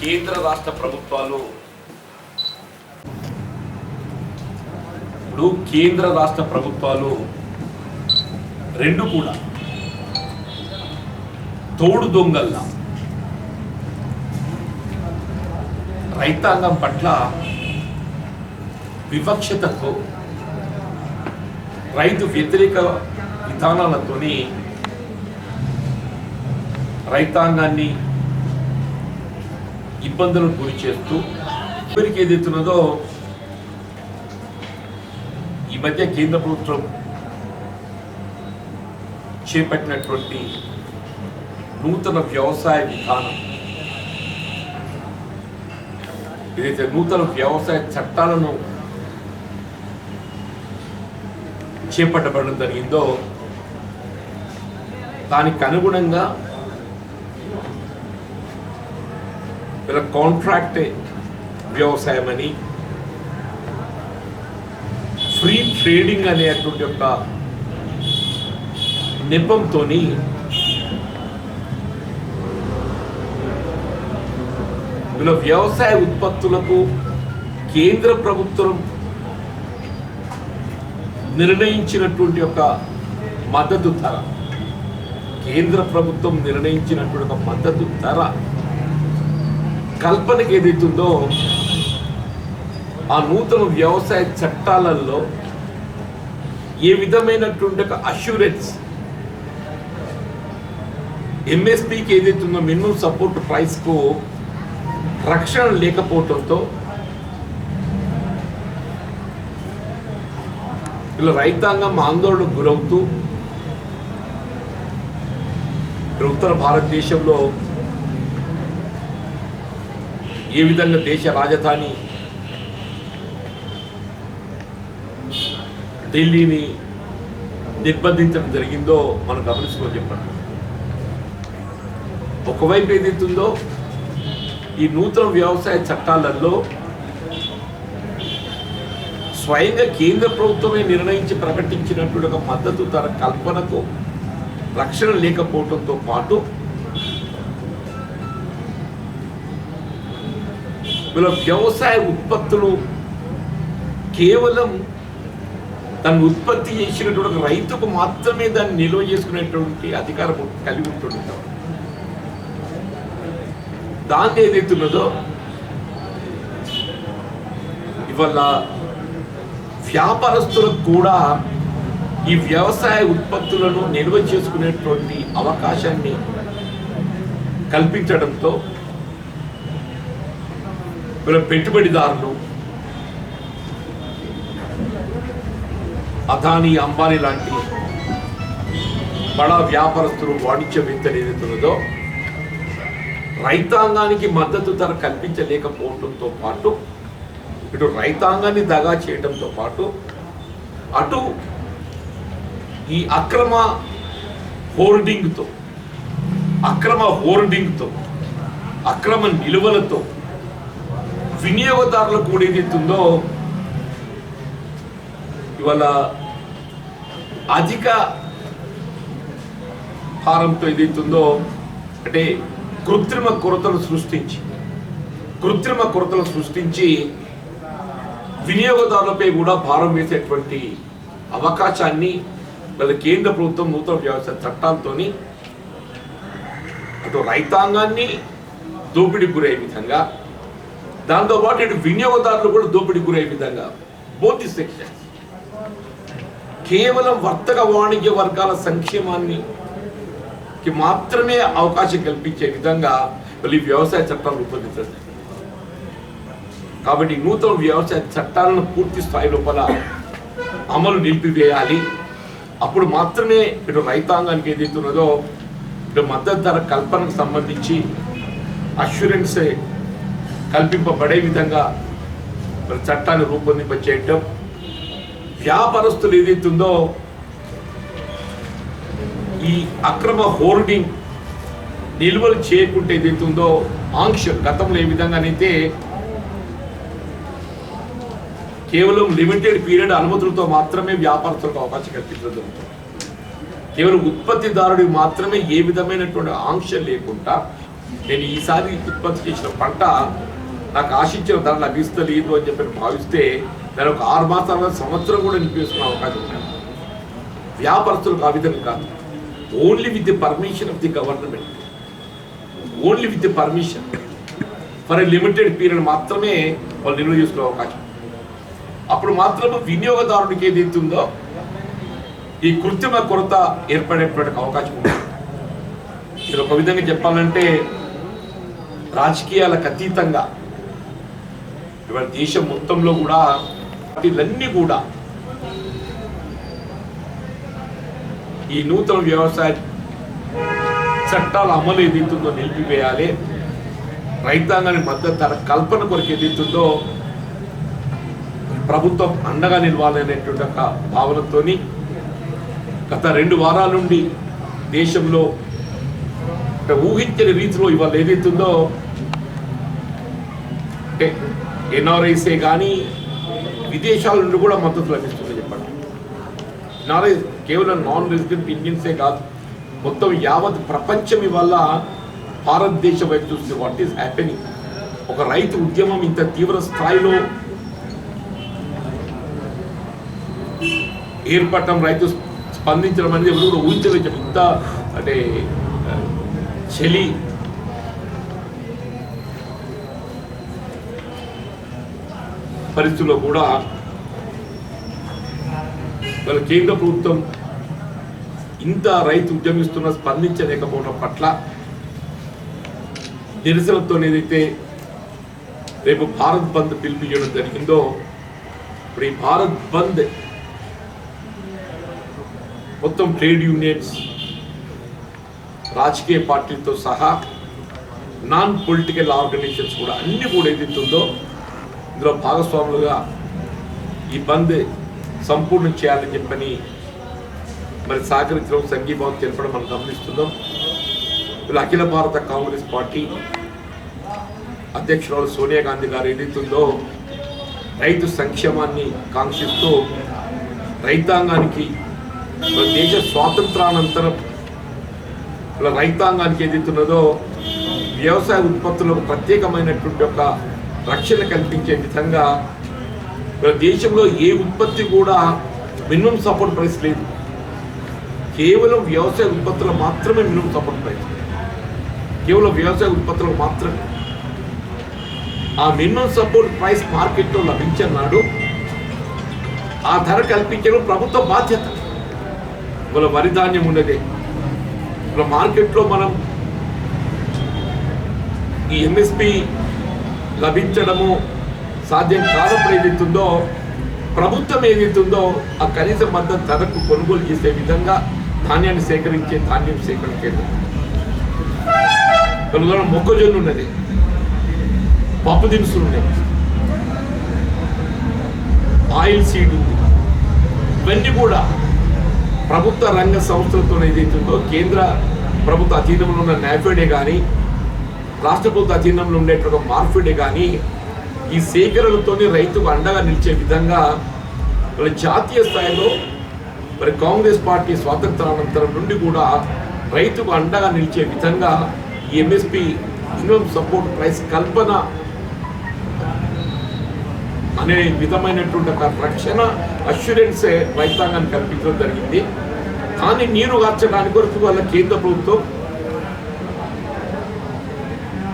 కేంద్ర రాష్ట్ర ప్రభుత్వాలు రెండు కూడా తోడు దొంగల్లా రైతాంగం పట్ల వివక్షతతో రైతు వ్యతిరేక విధానాలతోని రైతాంగాన్ని ఇబ్బందులకు గురి చేస్తూ ఎవరికి ఏదైతున్నదో ఈ మధ్య కేంద్ర ప్రభుత్వం చేపట్టినటువంటి నూతన వ్యవసాయ విధానం ఏదైతే నూతన వ్యవసాయ చట్టాలను చేపట్టబడడం జరిగిందో దానికి అనుగుణంగా వీళ్ళ కాంట్రాక్ట్ వ్యవసాయం అని ఫ్రీ ట్రేడింగ్ అనేటువంటి ఒక నెపంతో వీళ్ళ వ్యవసాయ ఉత్పత్తులకు కేంద్ర ప్రభుత్వం నిర్ణయించినటువంటి ఒక మద్దతు ధర కల్పనకి ఏదైతుందో ఆ నూతన వ్యవసాయ చట్టాలలో ఏ విధమైనటువంటి ఒక అష్యూరెన్స్ ఎంఎస్పీకి ఏదైతుందో మినిమం సపోర్ట్ ప్రైస్కు రక్షణ లేకపోవడంతో ఇలా రైతాంగం ఆందోళనకు గురవుతూ ఉత్తర భారతదేశంలో ఏ విధంగా దేశ రాజధాని ఢిల్లీని నిర్బంధించడం జరిగిందో మనం గమనించుకొని చెప్పండి. ఒకవైపు ఏదైతుందో ఈ నూతన వ్యవసాయ చట్టాలలో స్వయంగా కేంద్ర ప్రభుత్వమే నిర్ణయించి ప్రకటించినటువంటి ఒక మద్దతు ధర కల్పనకు రక్షణ లేకపోవడంతో పాటు వీళ్ళ వ్యవసాయ ఉత్పత్తులు కేవలం దాన్ని ఉత్పత్తి చేసినటువంటి రైతుకు మాత్రమే దాన్ని నిల్వ చేసుకునేటువంటి అధికారం కలిగి ఉంటుంటారు. దాన్ని ఏదైతున్నదో ఇవాళ వ్యాపారస్తులకు కూడా ఈ వ్యవసాయ ఉత్పత్తులను నిల్వ చేసుకునేటువంటి అవకాశాన్ని కల్పించడంతో వీళ్ళ పెట్టుబడిదారులు అదానీ అంబానీ లాంటి బడా వ్యాపారస్తులు వాణిజ్యవేత్తలు ఏదైతున్నదో రైతాంగానికి మద్దతు ధర కల్పించలేకపోవడంతో పాటు ఇటు రైతాంగాన్ని దగా చేయడంతో పాటు అటు ఈ అక్రమ హోర్డింగ్తో అక్రమ నిలువలతో వినియోగదారులకు కూడా ఏదైతుందో ఇవాళ అధిక భారంతో ఏదైతుందో అంటే కృత్రిమ కొరతలు సృష్టించి వినియోగదారులపై కూడా భారం వేసేటువంటి అవకాశాన్ని లేదా కేంద్ర ప్రభుత్వం నూతన వ్యవసాయ చట్టాలతో అటు రైతాంగాన్ని దోపిడీకి గురయ్యే విధంగా దాంతోపాటు ఇటు వినియోగదారులు కూడా దోపిడీకి గురయ్యే విధంగా బోత్ ది సెక్షన్స్ కేవలం వర్తక వాణిజ్య వర్గాల సంక్షేమానికి మాత్రమే అవకాశం కల్పించే విధంగా ఈ వ్యవసాయ చట్టాలు రూపొందించండి. కాబట్టి నూతన వ్యవసాయ చట్టాలను పూర్తి స్థాయి లోపల అమలు నిలిపివేయాలి. అప్పుడు మాత్రమే ఇటు రైతాంగానికి ఏదైతున్నదో ఇటు మద్దతు ధర కల్పనకు సంబంధించి అష్యూరెన్స్ కల్పింపబడే విధంగా చట్టాన్ని రూపొందింపచేయటం, వ్యాపారస్తులు ఏదైతుందో ఈ అక్రమ హోర్డింగ్ నిల్వలు చేయకుంటే ఏదైతుందో ఆంక్ష గతంలో ఏ విధంగానైతే కేవలం లిమిటెడ్ పీరియడ్ అనుమతులతో మాత్రమే వ్యాపారస్తులకు అవకాశం కల్పించడం, కేవలం ఉత్పత్తిదారుడికి మాత్రమే ఏ విధమైనటువంటి ఆంక్ష లేకుండా నేను ఈసారి ఉత్పత్తి చేసిన పంట నాకు ఆశించిన ధర లభిస్తలేదు అని చెప్పి భావిస్తే నేను ఒక 6 మాసాల సంవత్సరం కూడా నిలిపేసుకునే అవకాశం ఉన్నాను. వ్యాపారస్తులకు ఆ విధంగా కాదు, only with the permission of the government, only with the permission for a limited period మాత్రమే వాళ్ళు నిల్వ చేసుకునే అవకాశం. అప్పుడు మాత్రం వినియోగదారుడికి ఏదైతుందో ఈ కృత్రిమ కొరత ఏర్పడేటువంటి అవకాశం ఉంది. ఇది ఒక విధంగా చెప్పాలంటే రాజకీయాలకు అతీతంగా ఇవాళ దేశం మొత్తంలో కూడా పార్టీలన్నీ కూడా ఈ నూతన వ్యవసాయ చట్టాల అమలు ఏదైతుందో నిలిపివేయాలి, రైతాంగానికి మద్దతు ధర కల్పన కొరకు ఏదైతుందో ప్రభుత్వం అండగా నిలవాలనేటువంటి ఒక భావనతో గత 2 వారాల నుండి దేశంలో ఊహించని రీతిలో ఇవాళ ఏదైతుందో అంటే ఎన్ఆర్ఐసే కానీ విదేశాల నుండి కూడా మద్దతు లభిస్తుంది చెప్పండి. ఎన్ఆర్ఐ కేవలం నాన్ రెసిడెంట్ ఇండియన్సే కాదు, మొత్తం యావత్ ప్రపంచం ఇవాళ భారతదేశం వైపు చూస్తే వాట్ ఈస్ హ్యాపెనింగ్. ఒక రైతు ఉద్యమం ఇంత తీవ్ర స్థాయిలో ఏర్పడటం, రైతు స్పందించడం అనేది ఎవరు కూడా ఊహించలేదు. ఇంత అంటే చలి పరిస్థితుల్లో కూడా వాళ్ళ కేంద్ర ప్రభుత్వం ఇంత రైతు ఉద్యమిస్తున్న స్పందించలేకపోవడం పట్ల నిరసనతో ఏదైతే రేపు భారత్ బంద్ పిలిపించడం జరిగిందో, ఇప్పుడు ఈ భారత్ బంద్ మొత్తం ట్రేడ్ యూనియన్స్, రాజకీయ పార్టీలతో సహా నాన్ పొలిటికల్ ఆర్గనైజేషన్స్ కూడా అన్ని కూడా ఏదైతుందో ఇందులో భాగస్వాములుగా ఈ బంద్ సంపూర్ణం చేయాలని చెప్పని మరి సహకరించడం, సంఘీభావం తెలపడం మనం గమనిస్తున్నాం. ఇలా అఖిల భారత కాంగ్రెస్ పార్టీ అధ్యక్షురాలు సోనియా గాంధీ గారు ఏదైతుందో రైతు సంక్షేమాన్ని కాంక్షిస్తూ రైతాంగానికి దేశ స్వాతంత్రానంతరం ఇలా రైతాంగానికి ఏదైతున్నదో వ్యవసాయ ఉత్పత్తులకు ప్రత్యేకమైనటువంటి ఒక రక్షణ కల్పించే విధంగా దేశంలో ఏ ఉత్పత్తి కూడా మినిమం సపోర్ట్ ప్రైస్ లేదు. కేవలం వ్యవసాయ ఉత్పత్తులు మాత్రమే మినిమం సపోర్ట్ ప్రైస్, కేవలం వ్యవసాయ ఉత్పత్తులకు మాత్రమే. ఆ మినిమం సపోర్ట్ ప్రైస్ మార్కెట్లో లభించన్నాడు ఆ ధర కల్పించడం ప్రభుత్వ బాధ్యత. ఇవాళ వరి ధాన్యం ఉన్నదే, ఇవాళ మార్కెట్లో మనం ఈ ఎంఎస్పి లభించడము సాధ్యం కానప్పుడు ఏదైతుందో ప్రభుత్వం ఏదైతుందో ఆ కనీస మద్దతు ధరకు కొనుగోలు చేసే విధంగా ధాన్యాన్ని సేకరించే ధాన్యం సేకరణ కేంద్రం. మొక్కజొన్న ఉన్నది, పప్పు దినుసులు ఉన్నాయి, ఆయిల్ సీడ్ ఉంది. ఇవన్నీ కూడా ప్రభుత్వ రంగ సంస్థలతో ఏదైతుందో కేంద్ర ప్రభుత్వ అధీనంలో ఉన్న నాఫెడే కానీ రాష్ట్ర ప్రభుత్వ అధీనంలో ఉండేటువంటి మార్ఫెడే కానీ ఈ సేకరణతోనే రైతుకు అండగా నిలిచే విధంగా మరి జాతీయ స్థాయిలో మరి కాంగ్రెస్ పార్టీ స్వాతంత్రానంతరం నుండి కూడా రైతుకు అండగా నిలిచే విధంగా ఈ ఎంఎస్పి మినిమం సపోర్ట్ ప్రైస్ కల్పన అనే విధమైనటువంటి ఒక రక్షణ అష్యూరెన్సే రైతాంగాన్ని కల్పించడం జరిగింది. కానీ నీరు కార్చడానికి వరకు వాళ్ళ కేంద్ర ప్రభుత్వం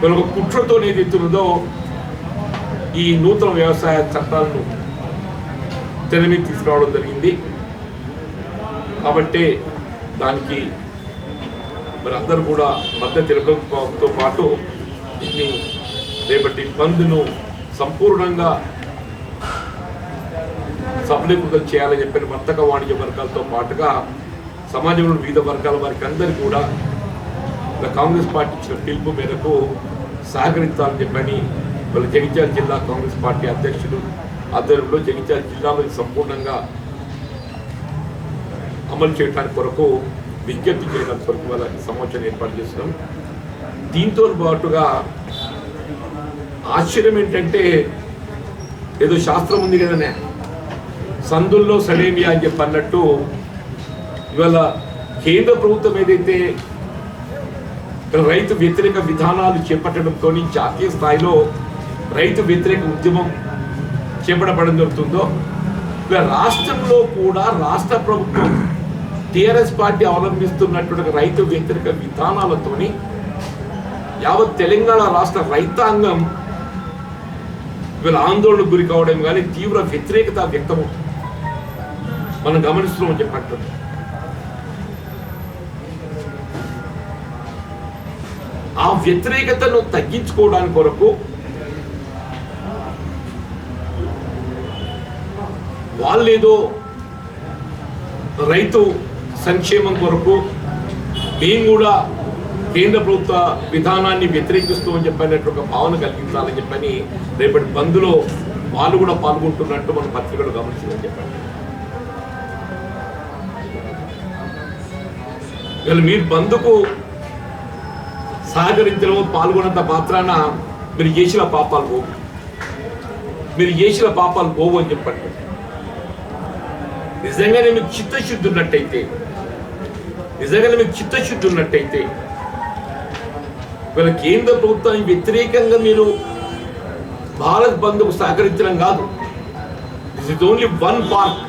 ఒక కుట్రతో ఏదైతున్నదో ఈ నూతన వ్యవసాయ చట్టాలను తెర మీద తీసుకురావడం జరిగింది. కాబట్టి దానికి మరి అందరూ కూడా మద్దతు తెలపడంతో పాటు దీన్ని రేపటి బంద్ను సంపూర్ణంగా సఫలీకృతం చేయాలని చెప్పిన వర్తక వాణిజ్య వర్గాలతో పాటుగా సమాజంలో వివిధ వర్గాల వారికి అందరికీ కూడా కాంగ్రెస్ పార్టీ ఇచ్చిన పిలుపు మేరకు సహకరించాలని చెప్పని వాళ్ళ జగిత్యాల జిల్లా కాంగ్రెస్ పార్టీ అధ్యక్షుడు ఆధ్వర్యంలో జగిత్యాల జిల్లాలో సంపూర్ణంగా అమలు చేయడానికి కొరకు విజ్ఞప్తి చేయడానికి కొరకు వాళ్ళ సమాచారం ఏర్పాటు చేస్తున్నాం. దీంతో పాటుగా ఆశ్చర్యం ఏంటంటే ఏదో శాస్త్రం ఉంది కదనే, సందుల్లో సడేమియా అని చెప్పి అన్నట్టు ఇవాళ కేంద్ర ప్రభుత్వం ఏదైతే రైతు వ్యతిరేక విధానాలు చేపట్టడంతో జాతీయ స్థాయిలో రైతు వ్యతిరేక ఉద్యమం చేపట్టడం జరుగుతుందో, రాష్ట్రంలో కూడా రాష్ట్ర ప్రభుత్వం టీఆర్ఎస్ పార్టీ అవలంబిస్తున్నటువంటి రైతు వ్యతిరేక విధానాలతోని యావత్ తెలంగాణ రాష్ట్ర రైతాంగం వీళ్ళ ఆందోళనకు గురి కావడం కానీ తీవ్ర వ్యతిరేకత వ్యక్తమవుతుంది. మనం గమనిస్తున్నామని చెప్పట్టు. ఆ వ్యతిరేకతను తగ్గించుకోవడానికి కొరకు వాళ్ళేదో రైతు సంక్షేమం కొరకు మేము కూడా కేంద్ర ప్రభుత్వ విధానాన్ని వ్యతిరేకిస్తూ అని చెప్పినట్టు ఒక భావన కలిగించాలని చెప్పని రేపటి బంద్లో వాళ్ళు కూడా పాల్గొంటున్నట్టు మన పత్రికలు గమనించాలని చెప్పండి. మీరు బంద్కు సహకరించడం పాల్గొన్నంత మాత్రాన మీరు చేసిన పాపాలు పోవు, మీరు చేసిన పాపాలు పోవు అని చెప్పండి. నిజంగానే మీకు చిత్తశుద్ధి ఉన్నట్టయితే, నిజంగానే మీకు చిత్తశుద్ధి ఉన్నట్టయితే వీళ్ళ కేంద్ర ప్రభుత్వానికి వ్యతిరేకంగా మీరు భారత్ బంద్కు సహకరించడం కాదు. This is only one part.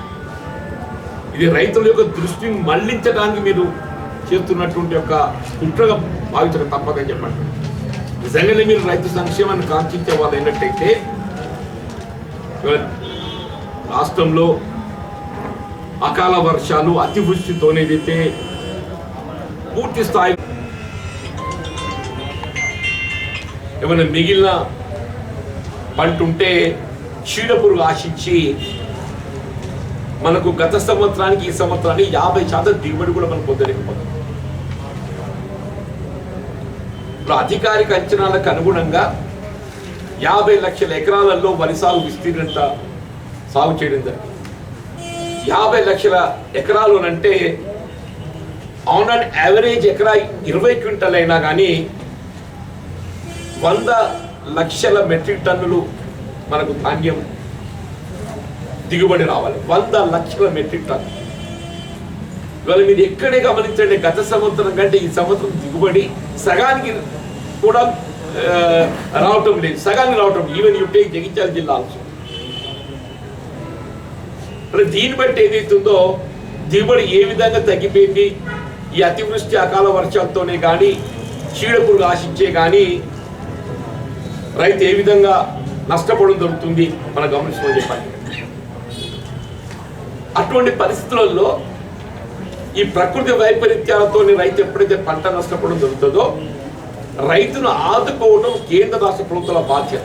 ఇది రైతుల యొక్క దృష్టిని మళ్లించడానికి మీరు చేస్తున్నటువంటి యొక్క కుట్రగా భావించడం తప్పదని చెప్పండి. నిజంగానే మీరు రైతు సంక్షేమాన్ని కాంక్షించే వాళ్ళు అయినట్టయితే రాష్ట్రంలో అకాల వర్షాలు అతివృష్టితోనేదైతే పూర్తి స్థాయి ఏమైనా మిగిలిన పంట ఉంటే చీడపురుగు ఆశించి మనకు గత సంవత్సరానికి ఈ సంవత్సరానికి 50% దిగుబడి కూడా మనం పొందలేకపోతాం. అధికారిక అంచనాలకు అనుగుణంగా 50 లక్షల ఎకరాలలో వరి సాగు విస్తీర్ణత సాగు చేయడం జరిగింది. 50 లక్షల ఎకరాలు అంటే ఆన్ అండ్ యావరేజ్ ఎకరా 20 క్వింటల్ అయినా కానీ 100 లక్షల మెట్రిక్ టన్నులు మనకు ధాన్యం దిగుబడి రావాలి. 100 లక్షల మెట్రిక్ టన్ను. ఇవాళ మీరు ఎక్కడే గమనించండి, గత సంవత్సరం కంటే ఈ సంవత్సరం దిగుబడి సగానికి కూడా రావటం లేదు, సగానికి రావటం. ఈవెన్ యూ టేక్ జగిత్యాల జిల్లా ఆల్సో. దీన్ని బట్టి ఏదైతుందో దిగుబడి ఏ విధంగా తగ్గిపోయింది, ఈ అతివృష్టి అకాల వర్షాలతోనే కానీ చీడపురుగు ఆశించే కానీ రైతు ఏ విధంగా నష్టపోవడం జరుగుతుంది మనం గమనించుకోని చెప్పండి. అటువంటి పరిస్థితులలో ఈ ప్రకృతి వైపరీత్యాలతో రైతు ఎప్పుడైతే పంట నష్టపోవడం జరుగుతుందో రైతును ఆదుకోవడం కేంద్ర రాష్ట్ర ప్రభుత్వాల బాధ్యత.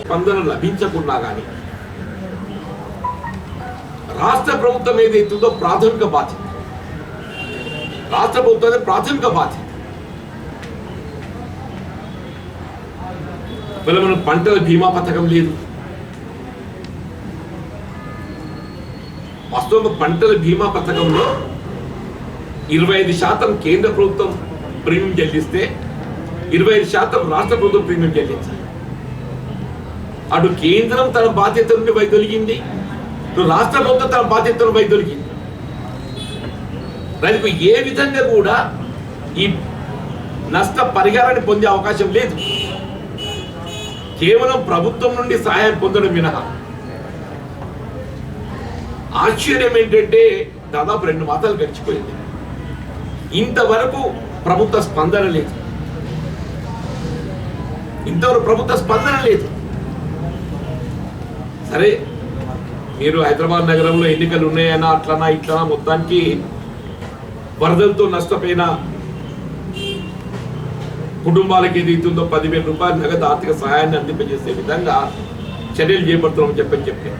స్పందన లభించకున్నా కానీ రాష్ట్ర ప్రభుత్వం ఏదైతుందో ప్రాథమిక బాధ్యత, రాష్ట్ర ప్రభుత్వం ప్రాథమిక బాధ్యత. మన పంటల బీమా పథకం లేదు. వాస్తవంగా పంటల బీమా పథకంలో 25% కేంద్ర ప్రభుత్వం ప్రీమియం చెల్లిస్తే 25% రాష్ట్ర ప్రభుత్వం ప్రీమియం చెల్లించాలి. అటు కేంద్రం తన బాధ్యత నుండి వైదొలిగింది, రాష్ట్ర ప్రభుత్వం తన బాధ్యతను వైదొలిగింది. రైతుకు ఏ విధంగా కూడా ఈ నష్ట పరిహారాన్ని పొందే అవకాశం లేదు. కేవలం ప్రభుత్వం నుండి సహాయం పొందడం మినహా. ఆశ్చర్యం ఏంటంటే దాదాపు 2 మాసాలు గడిచిపోయింది, ఇంతవరకు ప్రభుత్వ స్పందన లేదు. ఇంతవరకు ప్రభుత్వ స్పందన లేదు. సరే, మీరు హైదరాబాద్ నగరంలో ఎన్నికలు ఉన్నాయన్నా అట్లనా ఇట్లనా మొత్తానికి వరదలతో నష్టపోయిన కుటుంబాలకు ఏదైతుందో 10,000 రూపాయల నగదు ఆర్థిక సహాయాన్ని అందింపజేసే విధంగా చర్యలు చేపడుతున్నామని చెప్పారు.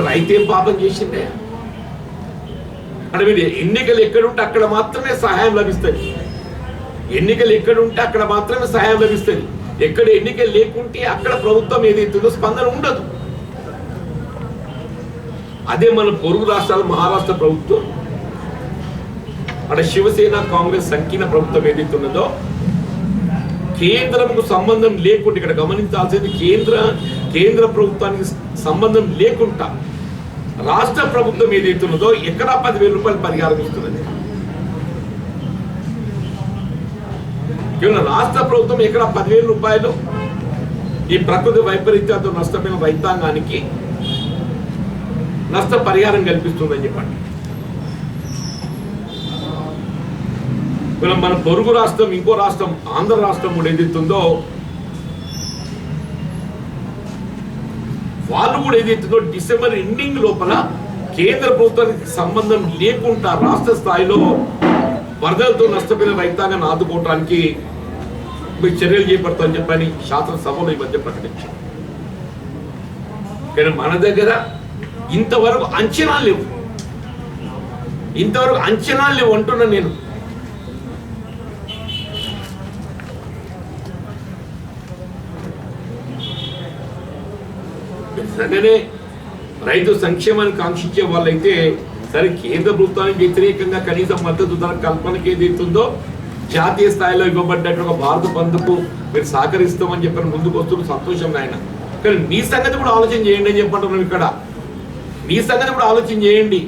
రైతు ఏం పాపం చేసిందే? అంటే మీరు ఎన్నికలు ఎక్కడుంటే అక్కడ మాత్రమే సహాయం లభిస్తుంది. ఎన్నికలు ఎక్కడుంటే అక్కడ మాత్రమే సహాయం లభిస్తుంది. ఎక్కడ ఎన్నికలు లేకుంటే అక్కడ ప్రభుత్వం ఏదైతుందో స్పందన ఉండదు. అదే మన పొరుగు రాష్ట్రాలు, మహారాష్ట్ర ప్రభుత్వం, అక్కడ శివసేన కాంగ్రెస్ సంకీర్ణ ప్రభుత్వం ఏదైతే ఉన్నదో కేంద్రంకు సంబంధం లేకుండా, ఇక్కడ గమనించాల్సింది కేంద్ర ప్రభుత్వానికి సంబంధం లేకుండా రాష్ట్ర ప్రభుత్వం ఏదైతున్నదో ఎకరా 10,000 రూపాయలు పరిహారం ఇస్తున్నది. కేవలం రాష్ట్ర ప్రభుత్వం ఎకరా 10,000 రూపాయలు ఈ ప్రకృతి వైపరీత్యాలతో నష్టమైన రైతాంగానికి నష్ట పరిహారం కల్పిస్తుందని చెప్పండి. మన పొరుగు రాష్ట్రం, ఇంకో రాష్ట్రం ఆంధ్ర రాష్ట్రం కూడా ఏదైతుందో వాళ్ళు కూడా ఏదైతుందో డిసెంబర్ ఎండింగ్ లోపల కేంద్ర ప్రభుత్వానికి సంబంధం లేకుండా రాష్ట్ర స్థాయిలో వరదలతో నష్టపోయిన రైతాంగాన్ని ఆదుకోవడానికి మీరు చర్యలు చేపడతామని చెప్పని శాసనసభలో ఈ మధ్య ప్రకటించారు. కానీ మన దగ్గర ఇంతవరకు అంచనాలు లేవు అంటున్నా నేను. నిజంగానే రైతు సంక్షేమాన్ని కాంక్షించే వాళ్ళైతే సరే కేంద్ర ప్రభుత్వానికి వ్యతిరేకంగా కనీసం మద్దతు ధర కల్పనకి ఏదైతుందో జాతీయ స్థాయిలో ఇవ్వబడ్డట్టు ఒక భారత బంధుకు మీరు సహకరిస్తామని చెప్పని ముందుకు వస్తున్న సంతోషం ఆయన. కానీ మీ సంగతి కూడా ఆలోచన చేయండి అని చెప్పంటున్నాం. ఇక్కడ మీ సంగతి కూడా ఆలోచన చేయండి.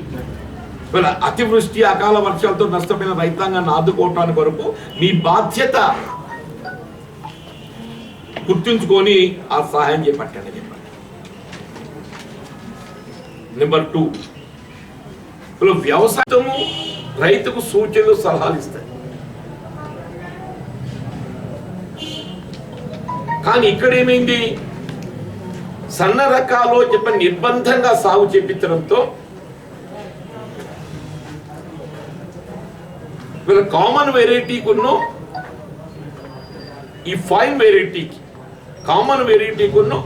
అతివృష్టి అకాల వర్షాలతో నష్టపోయిన రైతాంగాన్ని ఆదుకోవటానికి వరకు మీ బాధ్యత గుర్తుంచుకొని ఆ సహాయం చేపట్టండి అని చెప్పండి. నెంబర్ 2, వ్యవసాయము రైతుకు సూచనలు సలహాలు ఇస్తాయి. కానీ ఇక్కడ ఏమైంది, సన్న రకాలు చెప్పని నిర్బంధంగా సాగు చేపించడంతో వీళ్ళ కామన్ వెరైటీకును ఈ ఫైన్ వెరైటీకి, కామన్ వెరైటీకును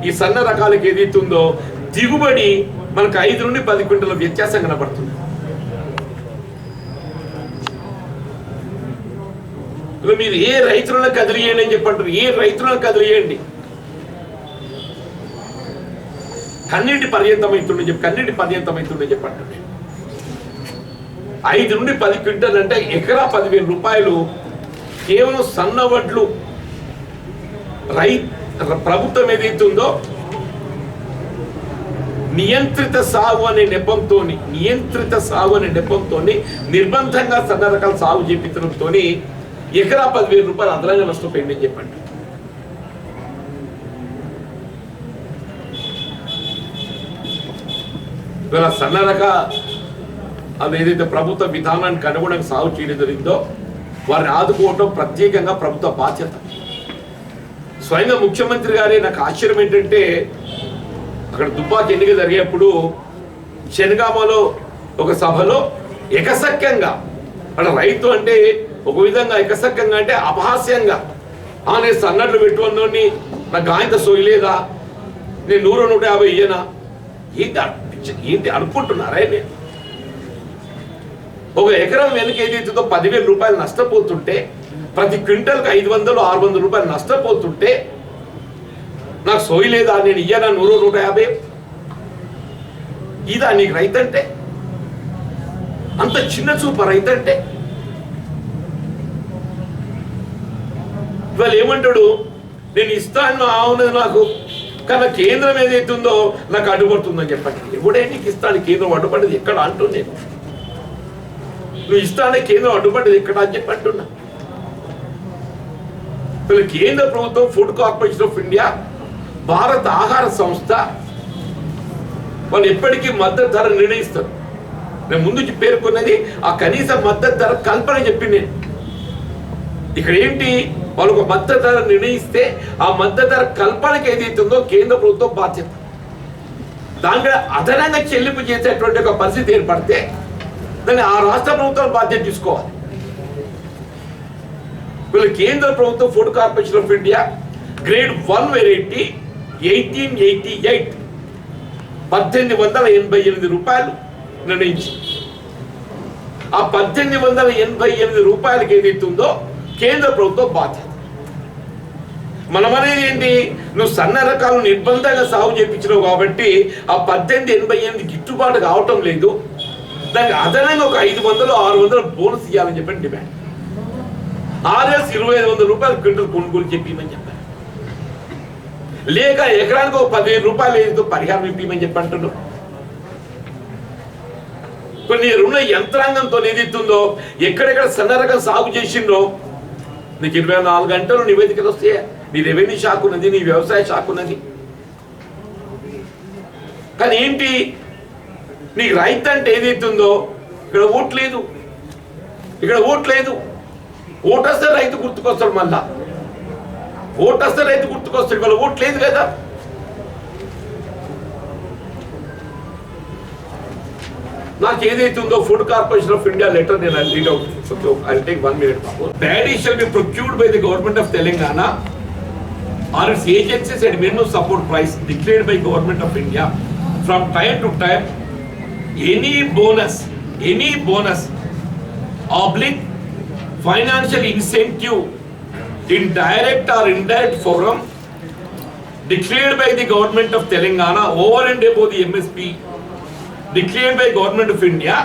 ఈ సన్న రకాలకి ఏదైతుందో దిగుబడి మనకు 5 నుండి 10 క్వింటల వ్యత్యాసం కనబడుతుంది. మీరు ఏ రైతులను కదిలియండి అని చెప్పంటారు, ఏ రైతులను కదిలియండి, కన్నీటి పర్యంతమవుతుండే చెప్పండి. 5 నుండి 10 క్వింటల్ అంటే ఎకరా 10,000 రూపాయలు కేవలం సన్న వడ్లు ప్రభుత్వం ఏదైతుందో నియంత్రిత సాగు అనే నెపంతో నిర్బంధంగా సన్న రకాల సాగు చేపించడంతో ఎకరా 10,000 రూపాయలు అదనంగా నష్టపోయింది అని చెప్పండి. ఇవాళ సన్న రక అది ఏదైతే ప్రభుత్వ విధానానికి అనుగుణంగా సాగు చేయడం జరిగిందో వారిని ఆదుకోవటం ప్రత్యేకంగా ప్రభుత్వ బాధ్యత. స్వయంగా ముఖ్యమంత్రి గారే నాకు ఆశ్చర్యం ఏంటంటే, అక్కడ దుబ్బాకి ఎన్నిక జరిగేప్పుడు శనగామలో ఒక సభలో ఎకసక్యంగా అక్కడ రైతు అంటే ఒక విధంగా ఎకసక్యంగా అంటే అపహాస్యంగా, నేను సన్నట్లు పెట్టుకున్నోని నాకు గాయంత సోయలేదా, నేను 100-150 ఇయ్యనా, ఏంటి అనుకుంటున్నారా? నేను ఒక ఎకరం వెనుక ఏదైతుందో 10,000 రూపాయలు నష్టపోతుంటే, ప్రతి క్వింటల్కి 500-600 రూపాయలు నష్టపోతుంటే నాకు సోయలేదా, నేను ఇయ్యనా 100-150? ఇదా నీకు రైతు అంటే? అంత చిన్న చూప రైతు అంటే? ఇవాళ ఏమంటాడు, నేను ఇస్తాను అవునది నాకు, కానీ కేంద్రం ఏదైతుందో నాకు అడ్డుపడుతుందని చెప్పండి. ఎవడే నీకు ఇస్తాను, కేంద్రం అడ్డుపడ్డది ఎక్కడ అంటుంది. నువ్వు ఇస్తానే కేంద్రం అడ్డుపడ్డది ఎక్కడ అని చెప్పి అంటున్నా. కేంద్ర ప్రభుత్వం, ఫుడ్ కార్పొరేషన్ ఆఫ్ ఇండియా, భారత ఆహార సంస్థ వాళ్ళు ఎప్పటికీ మద్దతు ధర నిర్ణయిస్తారు. నేను ముందు పేర్కొన్నది ఆ కనీస మద్దతు ధర కల్పన చెప్పి నేను. ఇక్కడ ఏంటి, వాళ్ళు ఒక మద్దతు ధర నిర్ణయిస్తే ఆ మద్దతు ధర కల్పనకి ఏదైతుందో కేంద్ర ప్రభుత్వం బాధ్యత. దాని అదనంగా చెల్లింపు చేసేటువంటి ఒక పరిస్థితి ఏర్పడితే దాన్ని ఆ రాష్ట్ర ప్రభుత్వం బాధ్యత తీసుకోవాలి. వీళ్ళు కేంద్ర ప్రభుత్వం food corporation of India grade 1 variety 1888 1888 రూపాయలు నిర్ణయించి, ఆ 1888 రూపాయలకి ఏదైతుందో కేంద్ర ప్రభుత్వం బాధ్యత. మనం అనేది ఏంటి, నువ్వు సన్న రకాలు నిర్బంధంగా సాగు చేయించినావు కాబట్టి ఆ 1888 గిట్టుబాటు కావటం లేదు, దానికి అదనంగా ఒక 500-600 బోనస్ ఇవ్వాలని చెప్పి డిమాండ్. ఆర్ఎస్ 2500 రూపాయలు క్వింటల్ కొనుగోలు చెప్పమని చెప్పారు. లేక ఎకరానికి 10,000 రూపాయలు ఏదో పరిహారం ఇప్పమని చెప్పి అంటున్నారు. కొన్ని రుణ యంత్రాంగంతో ఏదైతుందో ఎక్కడెక్కడ సన్న రకం సాగు చేసిండ్రో నీకు 24 గంటలు నివేదికలు వస్తాయి. నీ రెవెన్యూ శాఖ ఉన్నది, నీ వ్యవసాయ శాఖ ఉన్నది. కానీ ఏంటి, నీకు రైతు అంటే ఏదైతుందో ఇక్కడ ఓట్లేదు, ఇక్కడ ఓట్లేదు. ఓటొస్తే రైతు గుర్తుకొస్తాడు, మళ్ళా ఓటొస్తే రైతు గుర్తుకొస్తాడు, మళ్ళీ ఓట్లేదు కదా. నాకు ఏదైతుందో food corporation of India letter నేను read out. I'll take 1 minute. Paddy shall be procured by the government of Telangana or its agencies at minimum support price declared by government of India. From time to time, any bonus oblique financial incentive in direct or indirect form declared by the government of Telangana over and above the MSP declared by government of India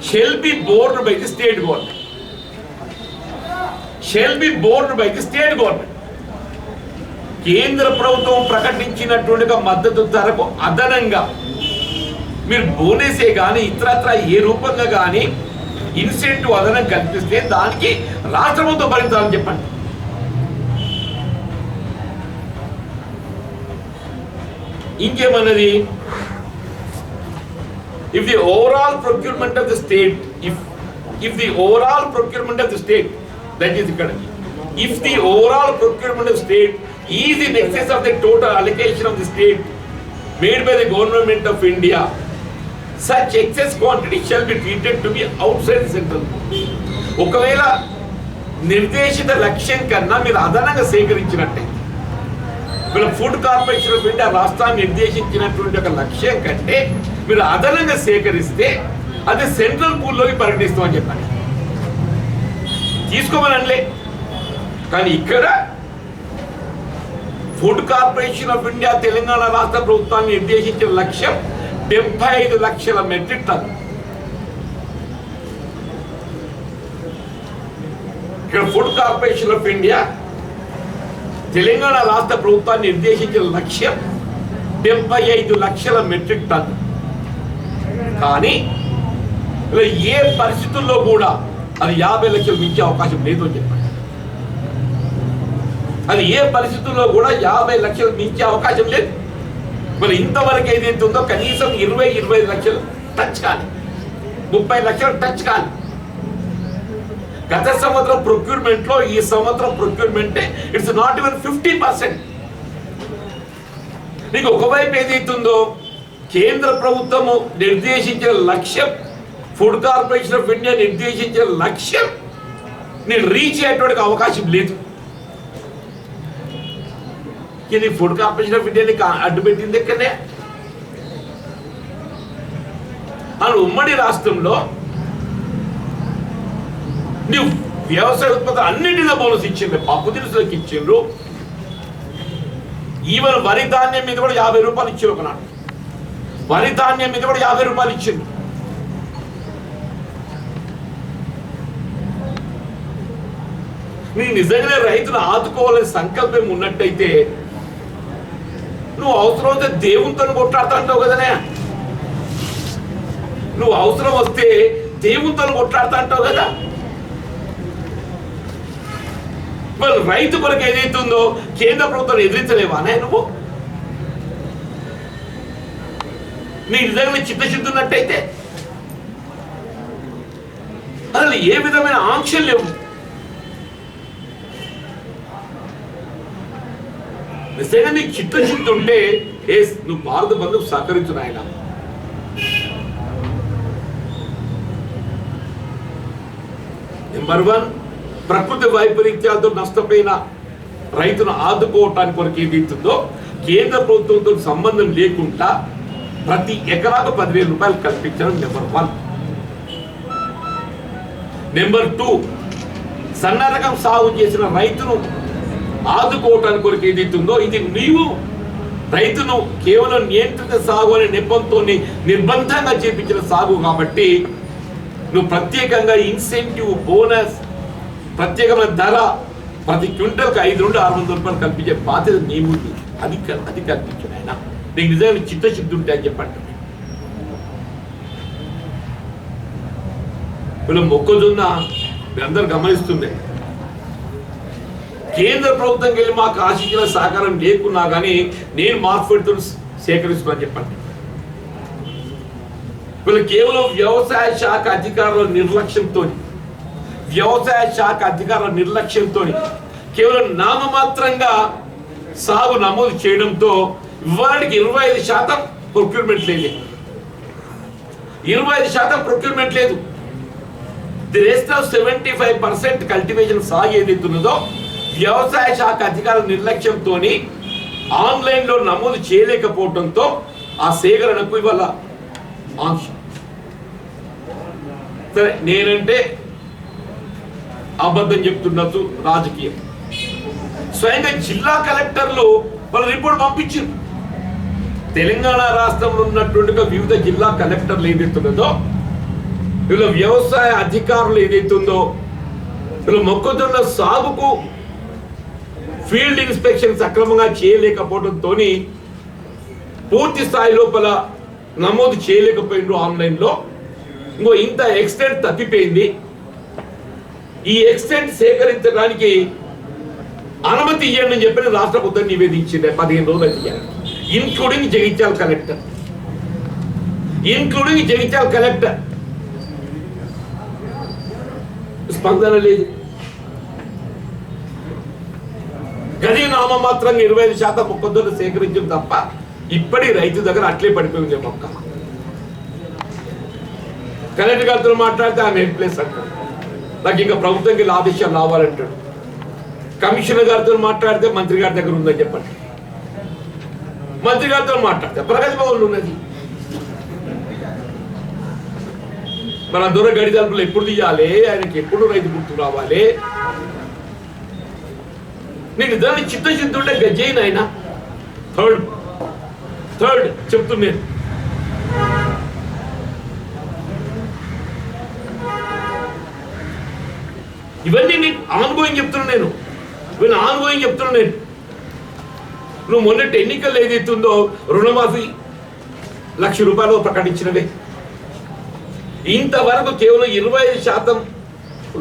shall be borne by the state government. Shall be borne by the state government. కేంద్ర ప్రభుత్వం ప్రకటించినటువంటి మద్దతు ధరకు అదనంగా మీరు బోనసే కానీ ఇతరత్ర ఏ రూపంగా కానీ ఇన్సెంటివ్ అదనం కల్పిస్తే దానికి రాష్ట్ర ప్రభుత్వం భరించాలని చెప్పండి. ఇంకేమన్నది, if the overall procurement of the state, if the overall procurement of the state, that is ikkada, if the overall procurement of state is in excess of the total allocation of the state made by the government of India, such excess quantity shall be treated to be outside the central. ఒకవేళ నిర్దేశిత లక్ష్యం కన్నా మీరు అదనంగా సేకరించినట్టే, వీళ్ళ food corporation of India రాష్ట్రాన్ని నిర్దేశించినటువంటి ఒక లక్ష్యం కంటే మీరు అదనంగా సేకరిస్తే అది సెంట్రల్ పూల్లోకి ప్రకటిస్తామని చెప్పండి, తీసుకోమని అనలే. కానీ ఇక్కడ food corporation of India Telangana రాష్ట్ర ప్రభుత్వాన్ని నిర్దేశించిన లక్ష్యం 75 లక్షల మెట్రిక్ టన్. ఇక్కడ food corporation of India Telangana రాష్ట్ర ప్రభుత్వాన్ని నిర్దేశించిన లక్ష్యం 75 లక్షల మెట్రిక్ టన్. కానీ ఏ పరిస్థితుల్లో కూడా అది 50 లక్షలు మించే అవకాశం లేదు అని చెప్పండి. అది ఏ పరిస్థితుల్లో కూడా 50 లక్షలు మించే అవకాశం లేదు. మరి ఇంతవరకు ఏదైతే ఉందో కనీసం 20-25 లక్షలు టచ్ కాదు, 30 లక్షలు టచ్ కాదు. గత సంవత్సరం ప్రొక్యూర్మెంట్ లో ఈ సంవత్సరం ప్రొక్యూర్మెంట్ ఇట్స్ నాట్ ఈవెన్ 50%. నీకు ఒకవైపు ఏదైతుందో కేంద్ర ప్రభుత్వము నిర్దేశించిన లక్ష్యం, ఫుడ్ కార్పొరేషన్ ఆఫ్ ఇండియా నిర్దేశించిన లక్ష్యం నేను రీచ్ అయ్యేటువంటి అవకాశం లేదు. ఇది ఫుడ్ కార్పొరేషన్ ఆఫ్ ఇండియాని అడ్డుపెట్టింది ఎక్కడనే. అని ఉమ్మడి రాష్ట్రంలో నువ్వు వ్యవసాయ ఉత్పత్తులు అన్నింటిలో బోనస్ ఇచ్చిండ్రు, పప్పు దినుసులకు ఇచ్చిండ్రు, ఈవెన్ వరి ధాన్యం మీద కూడా 50 రూపాయలు ఇచ్చిండ్రు. ఒకనాడు వరి ధాన్యం మీద కూడా 50 రూపాయలు ఇచ్చిండ్రు. నీ నిజంగానే రైతును ఆదుకోవాలని సంకల్పం ఉన్నట్టయితే నువ్వు అవసరం వస్తే దేవునితో కొట్లాడుతా అంటావు కదనే. నువ్వు అవసరం వస్తే దేవునితో కొట్లాడుతా అంటావు కదా. మరి రైతు కొరకు ఏదైతుందో కేంద్ర ప్రభుత్వం ఎదిరించలేవానే నువ్వు? నీ నిజంగా చిత్తశుద్ధి ఉన్నట్టయితే అసలు ఏ విధమైన ఆంక్షలు లేవు. నిజంగా నీకు చిత్తశుద్ధి ఉంటే నువ్వు భారత బంధుకు సహకరించు నాయన. నెంబర్ 1, ప్రకృతి వైపరీత్యాలతో నష్టపోయిన రైతును ఆదుకోవటానికి కొరకు ఏదైతుందో కేంద్ర ప్రభుత్వంతో సంబంధం లేకుండా ప్రతి ఎకరాకు 10,000 రూపాయలు కల్పించడం నెంబర్ 1. నెంబర్ 2, సన్న రకం సాగు చేసిన రైతును ఆదుకోవటానికి కొరకు ఏదైతుందో ఇది నీవు రైతును కేవలం నియంత్రిత సాగు అనే నెపంతో నిర్బంధంగా చేపించిన సాగు కాబట్టి నువ్వు ప్రత్యేకంగా ఇన్సెంటివ్, బోనస్ ప్రత్యేకమైన ధర ప్రతి క్వింటల్కి 5 నుండి 600 రూపాయలు కల్పించే బాధ్యత నీ ముందు అది కల్పించాడు ఆయన. నీకు నిజంగా చిత్తశుద్ధి ఉంటే అని చెప్పండి. వీళ్ళు మొక్కజొన్న మీరందరూ గమనిస్తుండే కేంద్ర ప్రభుత్వంకి వెళ్ళి మాకు ఆశించిన సహకారం లేకున్నా కానీ నేను మార్కెట్తో సేకరిస్తున్నాను చెప్పండి. వీళ్ళు కేవలం వ్యవసాయ శాఖ అధికారుల నిర్లక్ష్యంతో కేవలం నామమాత్రంగా సాగు నమోదు చేయడంతో ఇవాళకి 25% ప్రొక్యూర్మెంట్ లేదు. 25% ప్రొక్యూర్మెంట్ లేదు. ది రెస్ట్ ఆఫ్ 75% కల్టివేషన్ సాగు ఏదైతున్నదో వ్యవసాయ శాఖ అధికారుల నిర్లక్ష్యంతో ఆన్లైన్లో నమోదు చేయలేకపోవడంతో ఆ సేకరణకు ఇవాళ ఆంక్ష. సరే, నేనంటే అబద్ధం చెప్తున్నట్టు రాజకీయం. స్వయంగా జిల్లా కలెక్టర్లు వాళ్ళ రిపోర్ట్ పంపించారు. తెలంగాణ రాష్ట్రంలో ఉన్నటువంటి వివిధ జిల్లా కలెక్టర్లు ఏదైతున్నదో వీళ్ళ వ్యవసాయ అధికారులు ఏదైతుందో వీళ్ళ మొక్కజొన్న సాగుకు ఫీల్డ్ ఇన్స్పెక్షన్ సక్రమంగా చేయలేకపోవడంతో పూర్తి స్థాయి లోపల నమోదు చేయలేకపోయిండ్రు ఆన్లైన్లో. ఇంకో ఇంత ఎక్స్టెంట్ తప్పిపోయింది. ఈ ఎక్స్టెంట్ సేకరించడానికి అనుమతి ఇవ్వండి అని చెప్పి రాష్ట్ర ప్రభుత్వం నివేదించింది 15 రోజులు అయితే, ఇన్క్లూడింగ్ జగిత్యాల కలెక్టర్. స్పందన లేదు. గది నామమాత్రంగా 25% మొక్కజొన్న సేకరించడం తప్ప ఇప్పటి రైతు దగ్గర అట్లే పడిపోయింది మొక్క. కలెక్టర్ గారితో మాట్లాడితే ఆమె ప్లేస్ అంటాడు, నాకు ఇంకా ప్రభుత్వంకి ఆదేశాలు రావాలంటాడు. కమిషనర్ గారితో మాట్లాడితే మంత్రి గారి దగ్గర ఉందని చెప్పండి. మంత్రి గారితో మాట్లాడితే ప్రగతి భవన్లో ఉన్నది. మన దూర గడి తలుపులు ఎప్పుడు తీయాలి, ఆయనకి ఎప్పుడు రైతు గుర్తు రావాలి. నేను దాన్ని చిత్తశుద్ధి ఉంటే గజ్జైన ఆయన థర్డ్ చెప్తున్నాను. ఇవన్నీ నేను ఆన్గోయింగ్ చెప్తున్నాను. నువ్వు మొన్నటి ఎన్నికల్లో ఏదైతుందో రుణమాఫీ 1,00,000 రూపాయలు ప్రకటించినవే. ఇంతవరకు కేవలం 25%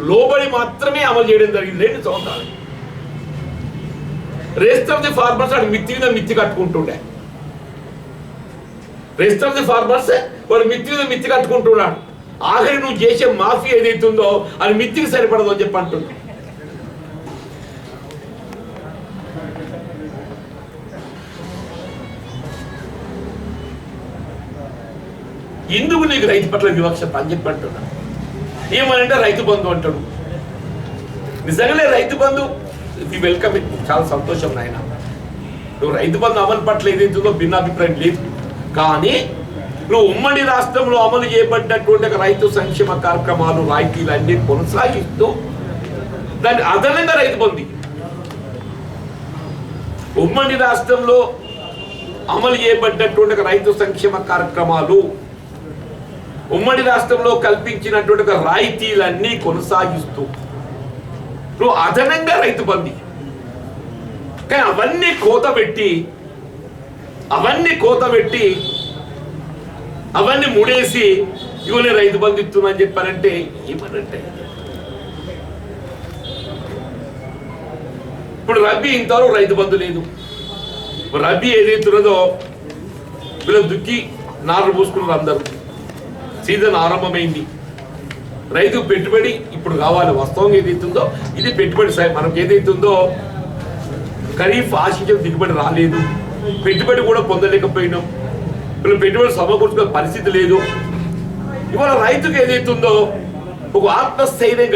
లోబడి మాత్రమే అమలు చేయడం జరిగింది 2 సంవత్సరాలు. రెస్ట్ ఆఫ్ ది ఫార్మర్స్ వాడు మిత్తి కట్టుకుంటుండే. వాడు మిత్తి కట్టుకుంటున్నాడు. ఆఖరి నువ్వు చేసే మాఫీ ఏదైతుందో అది మిత్తికి సరిపడదు అని చెప్పి అంటున్నా. ఎందుకు నీకు రైతు పట్ల వివక్షత అని చెప్పి అంటున్నా. ఏమనంటే రైతు బంధు అంటాడు. నిజంగానే రైతు బంధు వెల్కమ్, చాలా సంతోషం నాయన. నువ్వు రైతు బంధు అమలు పట్ల ఏదైతుందో భిన్నాభిప్రాయం లేదు. కానీ నువ్వు ఉమ్మడి రాష్ట్రంలో అమలు చేయబడ్డటువంటి రైతు సంక్షేమ కార్యక్రమాలు రాయితీలు అన్ని కొనసాగిస్తూ దాన్ని అదనంగా రైతు బంధు ఉమ్మడి రాష్ట్రంలో అమలు చేయబడ్డటువంటి రైతు సంక్షేమ కార్యక్రమాలు ఉమ్మడి రాష్ట్రంలో కల్పించినటువంటి రాయితీలన్నీ కొనసాగిస్తూ నువ్వు అదనంగా రైతు బంధు. కానీ అవన్నీ కోత పెట్టి అవన్నీ ముడేసి ఇవన్నీ రైతు బంధు ఇస్తున్నా చెప్పారంటే ఏమనంటే, ఇప్పుడు రబీ ఇంతవరకు రైతు బంధు లేదు. రబీ ఏదైతున్నదో వీళ్ళు దుక్కి నారు పూసుకున్నారు. అందరూ సీజన్ ఆరంభమైంది. రైతు పెట్టుబడి ఇప్పుడు కావాలి. వాస్తవంగా ఏదైతుందో ఇది పెట్టుబడి. మనకు ఏదైతుందో ఖరీఫ్ ఆశించిన దిగుబడి రాలేదు, పెట్టుబడి కూడా పొందలేకపోయినాం. వీళ్ళు పెట్టుబడి సమకూర్చుకునే పరిస్థితి లేదు. ఇవాళ రైతుకు ఏదైతుందో ఒక ఆత్మస్థైర్యం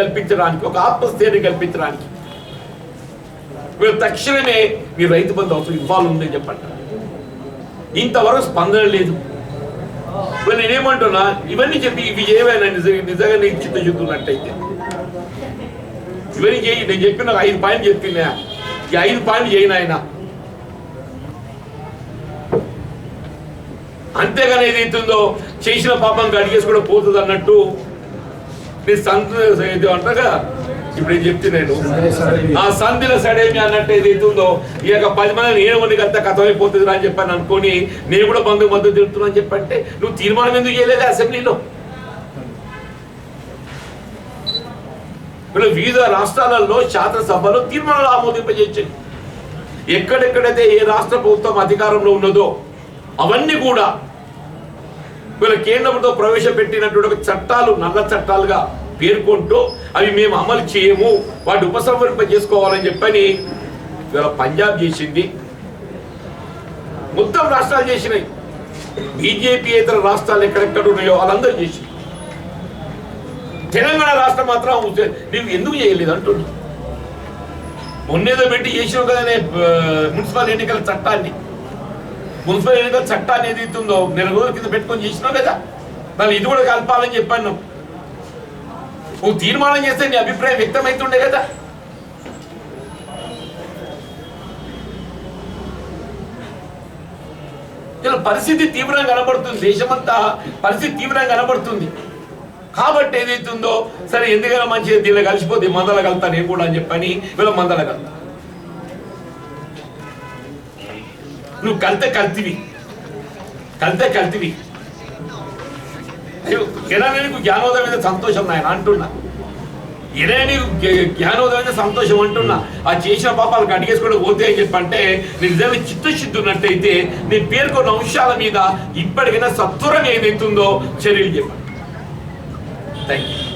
కల్పించడానికి వీళ్ళు తక్షణమే మీ రైతు బంధు అవసరం ఇవ్వాలని చెప్పండి. ఇంతవరకు స్పందన లేదు. నేనేమంటున్నా, ఇవన్నీ చెప్పి ఇవి ఏమైనా నిజంగా నీకు చిత్తశుద్ధున్నట్టయితే ఇవన్నీ చేయి. నేను చెప్పిన 5 పాయింట్లు చెప్పినా, ఈ 5 పాయింట్లు చేయను ఆయన. అంతేగాని ఏదైతుందో చేసిన పాపం అడిగేసి కూడా పోతుంది అన్నట్టు నీ అంటాగా ఇప్పుడు ఏం చెప్తే నేను ఆ సంధిల సడేమి అన్నట్టు ఏదైతే ఉందో ఇక 10 మంది నేను కొన్ని అంతా కథమైపోతుంది అని చెప్పాను అనుకొని నేను కూడా బంధువు మద్దతు తిరుగుతున్నా అని చెప్పంటే నువ్వు తీర్మానం ఎందుకు చేయలేదు అసెంబ్లీలో? వివిధ రాష్ట్రాలలో శాసనసభలో తీర్మానాలు ఆమోదింపజేసింది. ఎక్కడెక్కడైతే ఏ రాష్ట్ర ప్రభుత్వం అధికారంలో ఉన్నదో అవన్నీ కూడా వీళ్ళ కేంద్ర ప్రభుత్వం ప్రవేశపెట్టినటువంటి చట్టాలు నల్ల చట్టాలుగా పేర్కొంటూ అవి మేము అమలు చేయము, వాటి ఉపసంహరింప చేసుకోవాలని చెప్పని వీళ్ళ పంజాబ్ చేసింది, మొత్తం రాష్ట్రాలు చేసినాయి. బీజేపీ ఇతర రాష్ట్రాలు ఎక్కడెక్కడ ఉన్నాయో వాళ్ళందరూ చేసి, తెలంగాణ రాష్ట్రం మాత్రం నువ్వు ఎందుకు చేయలేదు అంటున్నా. మొన్నేదో పెట్టి చేసినావు కదా మున్సిపల్ ఎన్నికల చట్టాన్ని ఏదైతే ఉందో 2 రోజుల కింద పెట్టుకొని చేసినావు కదా, మరి ఇది కూడా కలపాలని చెప్పాను. నువ్వు తీర్మానం చేస్తే నీ అభిప్రాయం వ్యక్తమవుతుండే కదా. ఇలా పరిస్థితి తీవ్రంగా కనబడుతుంది, దేశమంతా పరిస్థితి తీవ్రంగా కనబడుతుంది. కాబట్టి ఏదైతుందో సరే ఎందుకైనా మంచిగా దీనిలో కలిసిపోతే మందలగలుగుతా నేను కూడా అని చెప్పని వీళ్ళ మందలగలుగుతా. నువ్వు కల్తీవి నీకు జ్ఞానోదయం మీద సంతోషం నాయన అంటున్నా, నీకు జ్ఞానోదయం మీద సంతోషం అంటున్నా. ఆ చేసిన పాపాలకు అడిగేసుకుంటూ పోతే అని చెప్పంటే నిజంగా చిత్తశుద్ధి ఉన్నట్టయితే నేను పేర్కొన్న అంశాల మీద ఇప్పటికైనా సత్వరం ఏదైతుందో చర్యలు చెప్పండి. Thank you.